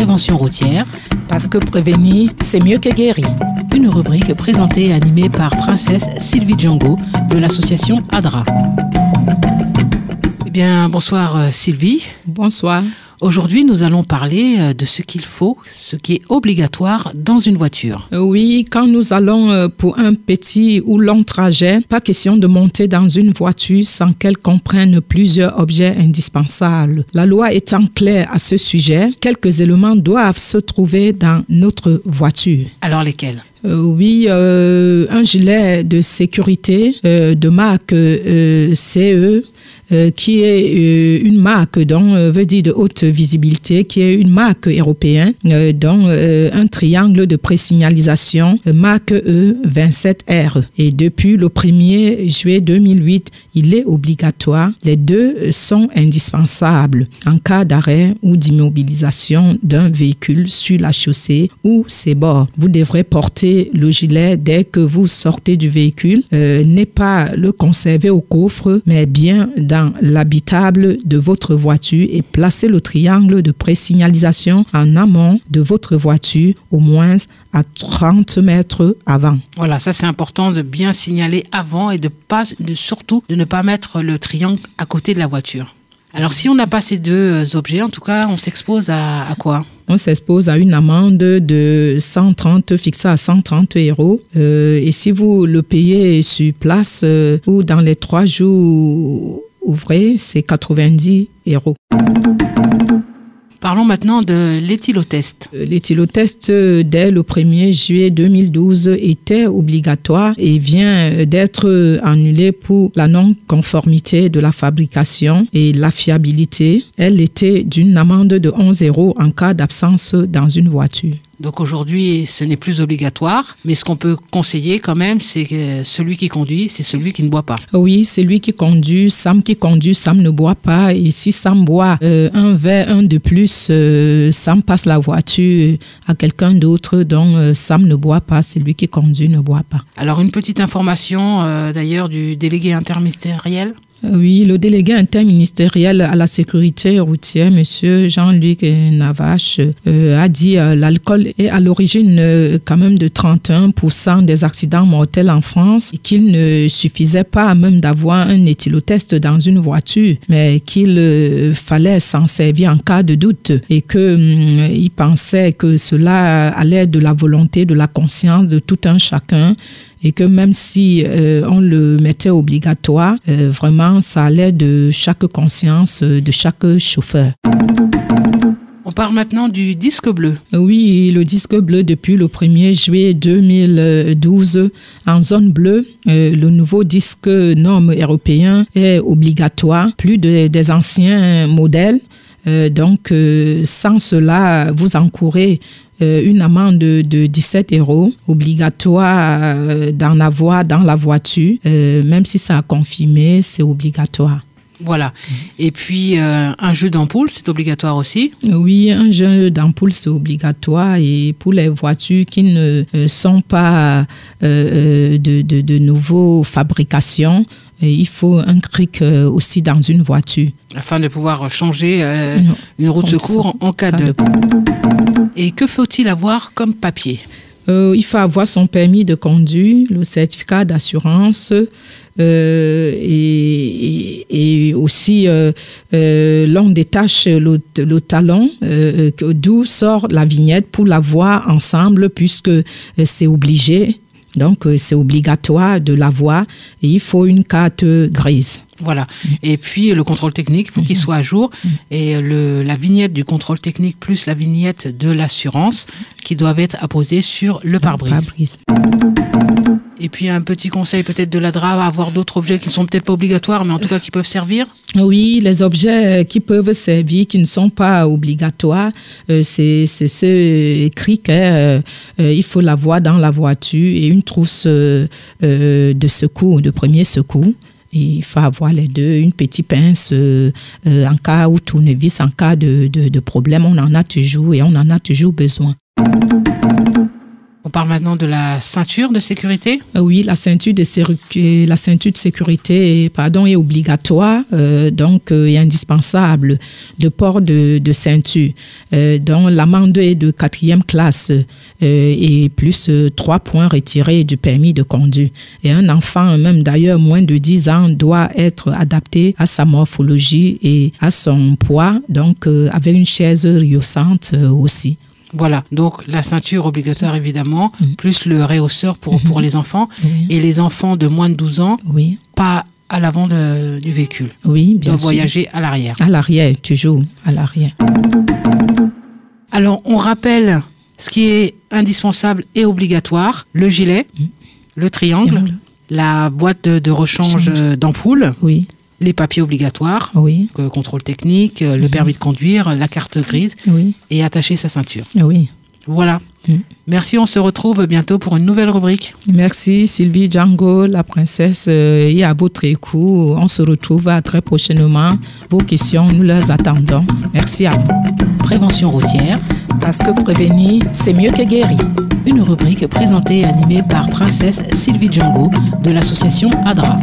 prévention routière. Parce que prévenir, c'est mieux que guérir. Une rubrique présentée et animée par Princesse Sylvie Django de l'association ADRA. Eh bien, bonsoir Sylvie. Bonsoir. Aujourd'hui, nous allons parler de ce qu'il faut, ce qui est obligatoire dans une voiture. Oui, quand nous allons pour un petit ou long trajet, pas question de monter dans une voiture sans qu'elle comprenne plusieurs objets indispensables. La loi étant claire à ce sujet, quelques éléments doivent se trouver dans notre voiture. Alors lesquels ? Oui, un gilet de sécurité de marque CE. Qui est une marque veut dire de haute visibilité, qui est une marque européenne, dont un triangle de présignalisation marque E27R. Et depuis le 1er juillet 2008, il est obligatoire. Les deux sont indispensables en cas d'arrêt ou d'immobilisation d'un véhicule sur la chaussée ou ses bords. Vous devrez porter le gilet dès que vous sortez du véhicule, n'est pas le conserver au coffre, mais bien dans l'habitable de votre voiture et placez le triangle de présignalisation en amont de votre voiture, au moins à 30 mètres avant. Voilà, ça c'est important de bien signaler avant et surtout de ne pas mettre le triangle à côté de la voiture. Alors si on n'a pas ces deux objets, en tout cas, on s'expose à quoi ? On s'expose à une amende de 130, fixée à 130 €. Et si vous le payez sur place ou dans les 3 jours ouvrés, c'est 90 €. Parlons maintenant de l'éthylotest. L'éthylotest, dès le 1er juillet 2012, était obligatoire et vient d'être annulé pour la non-conformité de la fabrication et la fiabilité. Elle était d'une amende de 11 € en cas d'absence dans une voiture. Donc aujourd'hui, ce n'est plus obligatoire, mais ce qu'on peut conseiller quand même, c'est que celui qui conduit, c'est celui qui ne boit pas. Oui, c'est lui qui conduit, Sam ne boit pas. Et si Sam boit un verre, un de plus, Sam passe la voiture à quelqu'un d'autre, donc Sam ne boit pas, c'est lui qui conduit, ne boit pas. Alors une petite information d'ailleurs du délégué interministériel. Oui, le délégué interministériel à la sécurité routière, M. Jean-Luc Navache, a dit l'alcool est à l'origine quand même de 31% des accidents mortels en France et qu'il ne suffisait pas même d'avoir un éthylotest dans une voiture, mais qu'il fallait s'en servir en cas de doute et qu'il pensait que cela allait de la volonté, de la conscience de tout un chacun. Et que même si on le mettait obligatoire, vraiment, ça allait de chaque conscience, de chaque chauffeur. On parle maintenant du disque bleu. Oui, le disque bleu depuis le 1er juillet 2012 en zone bleue. Le nouveau disque norme européen est obligatoire, plus des anciens modèles. Donc, sans cela, vous encourez une amende de 17 € obligatoire d'en avoir dans la voiture. Même si ça a confirmé, c'est obligatoire. Voilà. Et puis, un jeu d'ampoule, c'est obligatoire aussi ? Oui, un jeu d'ampoule, c'est obligatoire. Et pour les voitures qui ne sont pas de nouveau fabrication, il faut un cric aussi dans une voiture. Afin de pouvoir changer une roue de secours en cas de... Et que faut-il avoir comme papier ? Il faut avoir son permis de conduire, le certificat d'assurance et aussi l'on détache le talon d'où sort la vignette pour l'avoir ensemble puisque c'est obligé. Donc, c'est obligatoire de l'avoir et il faut une carte grise. Voilà. Et puis, le contrôle technique, il faut qu'il soit à jour. Et la vignette du contrôle technique plus la vignette de l'assurance qui doivent être apposées sur le pare-brise. Et puis, un petit conseil peut-être de l'ADRA, avoir d'autres objets qui ne sont peut-être pas obligatoires, mais en tout cas qui peuvent servir. Oui, les objets qui peuvent servir, qui ne sont pas obligatoires, c'est ce cric, il faut l'avoir dans la voiture et une trousse de secours, de premier secours. Et il faut avoir les deux, une petite pince en cas où tournevis, en cas de problème, on en a toujours et on en a toujours besoin. On parle maintenant de la ceinture de sécurité. Oui, la ceinture de sécurité est obligatoire, donc est indispensable de port de ceinture. Donc l'amende est de 4e classe et plus 3 points retirés du permis de conduire. Et un enfant, même d'ailleurs moins de 10 ans, doit être adapté à sa morphologie et à son poids, donc avec une chaise rehaussante aussi. Voilà, donc la ceinture obligatoire évidemment, plus le réhausseur pour les enfants. Oui. Et les enfants de moins de 12 ans, oui. pas à l'avant du véhicule. Oui, bien sûr. Voyager à l'arrière. À l'arrière, toujours à l'arrière. Alors, on rappelle ce qui est indispensable et obligatoire, le gilet, le triangle, la boîte de rechange d'ampoule. Oui. Les papiers obligatoires, oui. Contrôle technique, le permis de conduire, la carte grise, oui. Et attacher sa ceinture. Oui. Voilà. Merci, on se retrouve bientôt pour une nouvelle rubrique. Merci Sylvie Django, la princesse, et à votre écoute. On se retrouve très prochainement. Vos questions, nous les attendons. Merci à vous. Prévention routière. Parce que prévenir, c'est mieux que guérir. Une rubrique présentée et animée par princesse Sylvie Django de l'association ADRA.